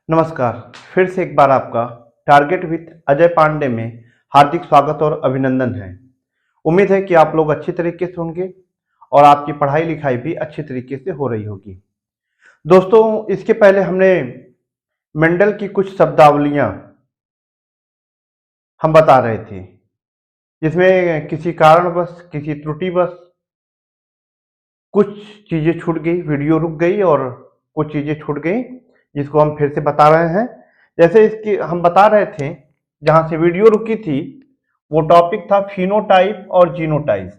नमस्कार। फिर से एक बार आपका टारगेट विथ अजय पांडे में हार्दिक स्वागत और अभिनंदन है। उम्मीद है कि आप लोग अच्छी तरीके से होंगे और आपकी पढ़ाई लिखाई भी अच्छी तरीके से हो रही होगी। दोस्तों, इसके पहले हमने मेंडल की कुछ शब्दावलियां हम बता रहे थे, जिसमें किसी कारणवश, किसी त्रुटिवश कुछ चीजें छूट गई, वीडियो रुक गई और कुछ चीजें छूट गई, जिसको हम फिर से बता रहे हैं। जैसे इसकी हम बता रहे थे, जहां से वीडियो रुकी थी वो टॉपिक था फिनोटाइप और जीनोटाइप।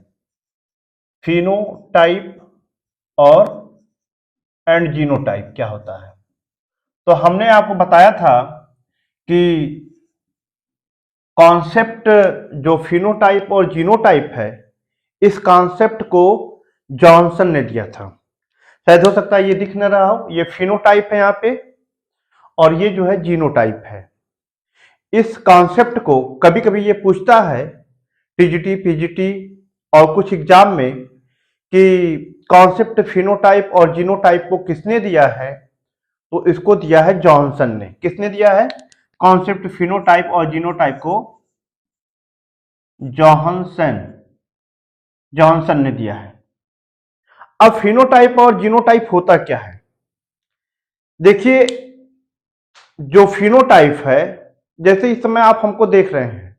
फिनोटाइप और जीनोटाइप क्या होता है। तो हमने आपको बताया था कि कॉन्सेप्ट जो फिनोटाइप और जीनोटाइप है, इस कॉन्सेप्ट को जॉनसन ने दिया था। शायद हो सकता है ये दिख न रहा हो, ये फिनोटाइप है यहाँ पे और ये जो है जीनोटाइप है। इस कॉन्सेप्ट को कभी कभी ये पूछता है टीजीटी, पीजीटी और कुछ एग्जाम में कि कॉन्सेप्ट फिनोटाइप और जीनोटाइप को किसने दिया है, तो इसको दिया है जॉनसन ने। किसने दिया है कॉन्सेप्ट फिनोटाइप और जीनोटाइप को? जॉनसन ने दिया है। अब फिनोटाइप और जीनोटाइप होता क्या है? देखिए, जो फिनोटाइप है, जैसे इस समय आप हमको देख रहे हैं,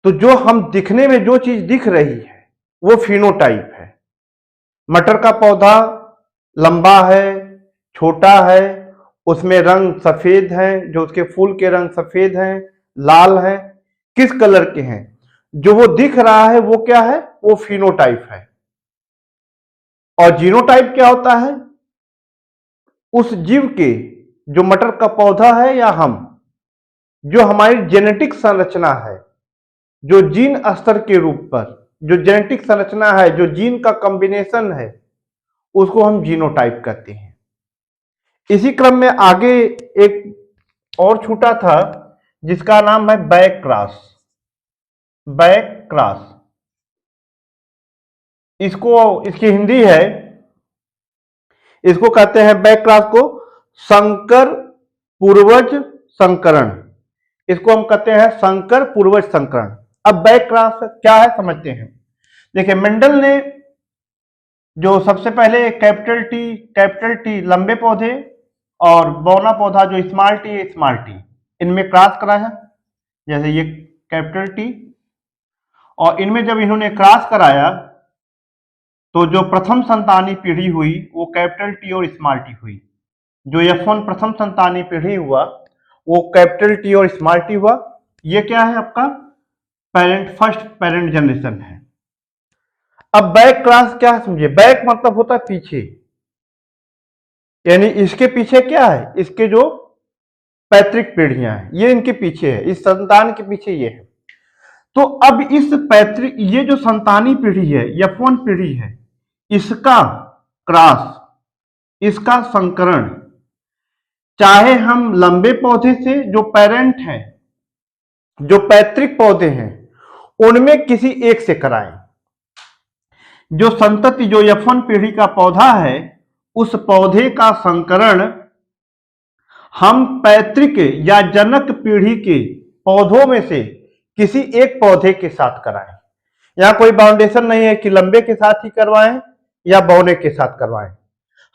तो जो हम दिखने में जो चीज दिख रही है वो फिनोटाइप है। मटर का पौधा लंबा है, छोटा है, उसमें रंग सफेद है, जो उसके फूल के रंग सफेद हैं, लाल है, किस कलर के हैं, जो वो दिख रहा है वो क्या है? वो फिनोटाइप है। और जीनोटाइप क्या होता है? उस जीव के, जो मटर का पौधा है या हम, जो हमारी जेनेटिक संरचना है, जो जीन स्तर के रूप पर जो जेनेटिक संरचना है, जो जीन का कॉम्बिनेशन है, उसको हम जीनोटाइप कहते हैं। इसी क्रम में आगे एक और छूटा था जिसका नाम है बैक क्रॉस। बैक क्रॉस, इसकी हिंदी है, इसको कहते हैं बैक क्रॉस को संकर पूर्वज संकरण। इसको हम कहते हैं संकर पूर्वज संकरण। अब बैक क्रॉस क्या है समझते हैं। देखिए, मेंडल ने जो सबसे पहले कैपिटल टी लंबे पौधे और बौना पौधा जो स्मॉल टी, इनमें क्रॉस कराया। जैसे ये कैपिटल टी, और इनमें जब इन्होंने क्रॉस कराया तो जो प्रथम संतानी पीढ़ी हुई वो कैपिटल टी और स्मॉल टी हुई। जो F1 प्रथम संतानी पीढ़ी हुआ वो कैपिटल टी और स्मॉल टी हुआ। ये क्या है? आपका फर्स्ट पेरेंट जनरेशन है। अब बैक क्रॉस क्या है समझिए। बैक मतलब होता है पीछे, यानी इसके पीछे क्या है? इसके जो पैतृक पीढ़ियां हैं, ये इनके पीछे है, इस संतान के पीछे ये है। तो अब इस पैतृक, ये जो संतानी पीढ़ी है, F1 पीढ़ी है, इसका क्रॉस, इसका संकरण, चाहे हम लंबे पौधे से जो पेरेंट हैं, जो पैतृक पौधे हैं, उनमें किसी एक से कराएं। जो संतति, जो F1 पीढ़ी का पौधा है, उस पौधे का संकरण हम पैतृक या जनक पीढ़ी के पौधों में से किसी एक पौधे के साथ कराएं। यहां कोई बाउंडेशन नहीं है कि लंबे के साथ ही करवाएं या बौने के साथ करवाएं।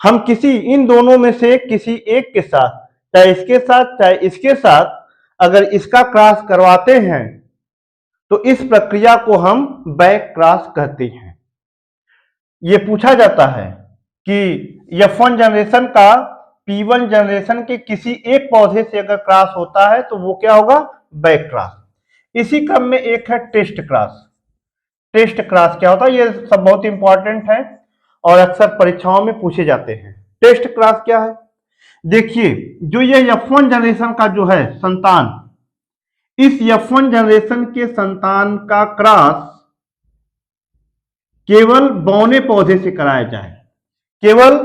हम किसी इन दोनों में से किसी एक के साथ, चाहे इसके साथ चाहे इसके साथ, अगर इसका क्रॉस करवाते हैं तो इस प्रक्रिया को हम बैक क्रॉस कहते हैं। ये पूछा जाता है कि F1 जनरेशन का P1 जनरेशन के किसी एक पौधे से अगर क्रॉस होता है तो वो क्या होगा? Back cross. इसी क्रम में एक है टेस्ट क्रॉस। टेस्ट क्रॉस क्या होता है? ये सब बहुत इंपॉर्टेंट है और अक्सर परीक्षाओं में पूछे जाते हैं। टेस्ट क्रॉस क्या है? देखिए, जो ये F1 जनरेशन का जो है संतान, इस F1 जनरेशन के संतान का क्रॉस केवल बौने पौधे से कराया जाए, केवल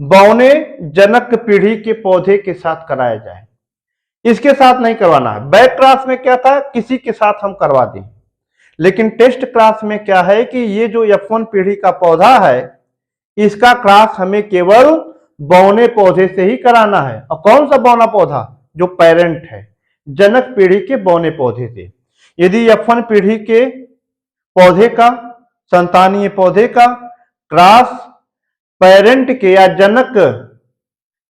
बौने जनक पीढ़ी के पौधे के साथ कराया जाए, इसके साथ नहीं करवाना है। बैक क्रॉस में क्या था? किसी के साथ हम करवा दें। लेकिन टेस्ट क्रॉस में क्या है कि ये जो F1 पीढ़ी का पौधा है, इसका क्रॉस हमें केवल बौने पौधे से ही कराना है। और कौन सा बौना पौधा? जो पेरेंट है, जनक पीढ़ी के बौने पौधे से। यदि F1 पीढ़ी के पौधे का, संतानीय पौधे का क्रॉस पेरेंट के या जनक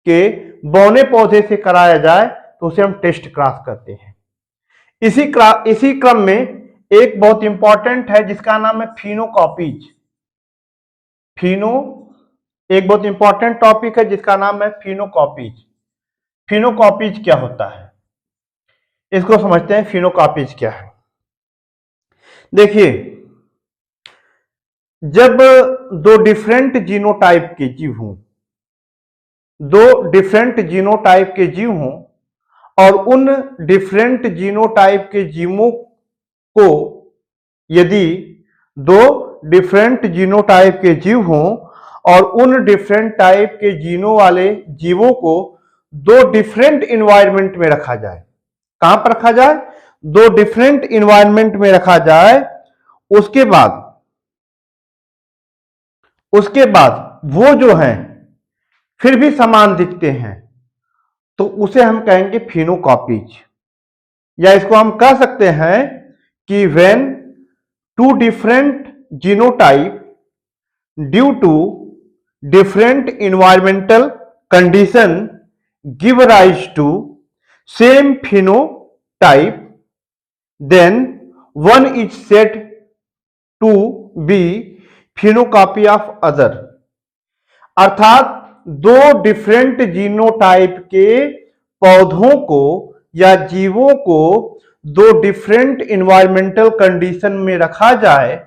के बौने पौधे से कराया जाए तो उसे हम टेस्ट क्रॉस कहते हैं। इसी क्रम में एक बहुत इंपॉर्टेंट है जिसका नाम है फिनोकॉपीज। एक बहुत इंपॉर्टेंट टॉपिक है जिसका नाम है फिनोकॉपीज। फिनोकॉपीज क्या होता है, इसको समझते हैं। फिनोकॉपीज क्या है? देखिए, जब दो डिफरेंट जीनोटाइप के जीव हों, और उन डिफरेंट जीनोटाइप के जीवों को, यदि दो डिफरेंट जीनोटाइप के जीव हों और उन डिफरेंट टाइप के जीनों वाले जीवों को दो डिफरेंट इन्वायरमेंट में रखा जाए। कहां पर रखा जाए? दो डिफरेंट इन्वायरमेंट में रखा जाए। उसके बाद वो जो हैं फिर भी समान दिखते हैं, तो उसे हम कहेंगे फिनोकॉपीज। या इसको हम कह सकते हैं कि when two different genotype due to different environmental condition give rise to same phenotype, then one is said to be phenocopy of other। अर्थात दो डिफरेंट जीनोटाइप के पौधों को या जीवों को दो डिफरेंट इन्वायरमेंटल कंडीशन में रखा जाए,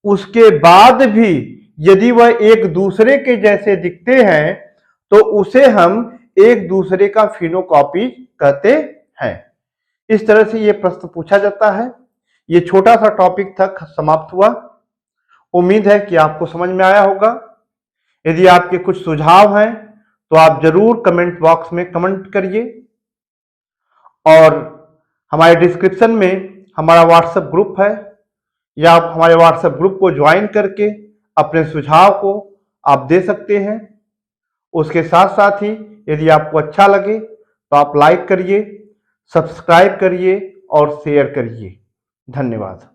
उसके बाद भी यदि वह एक दूसरे के जैसे दिखते हैं तो उसे हम एक दूसरे का फिनोकॉपी कहते हैं। इस तरह से यह प्रश्न पूछा जाता है। यह छोटा सा टॉपिक तक समाप्त हुआ। उम्मीद है कि आपको समझ में आया होगा। यदि आपके कुछ सुझाव हैं तो आप जरूर कमेंट बॉक्स में कमेंट करिए, और हमारे डिस्क्रिप्शन में हमारा व्हाट्सएप ग्रुप है, या आप हमारे व्हाट्सएप ग्रुप को ज्वाइन करके अपने सुझाव को आप दे सकते हैं। उसके साथ साथ ही यदि आपको अच्छा लगे तो आप लाइक करिए, सब्सक्राइब करिए और शेयर करिए। धन्यवाद।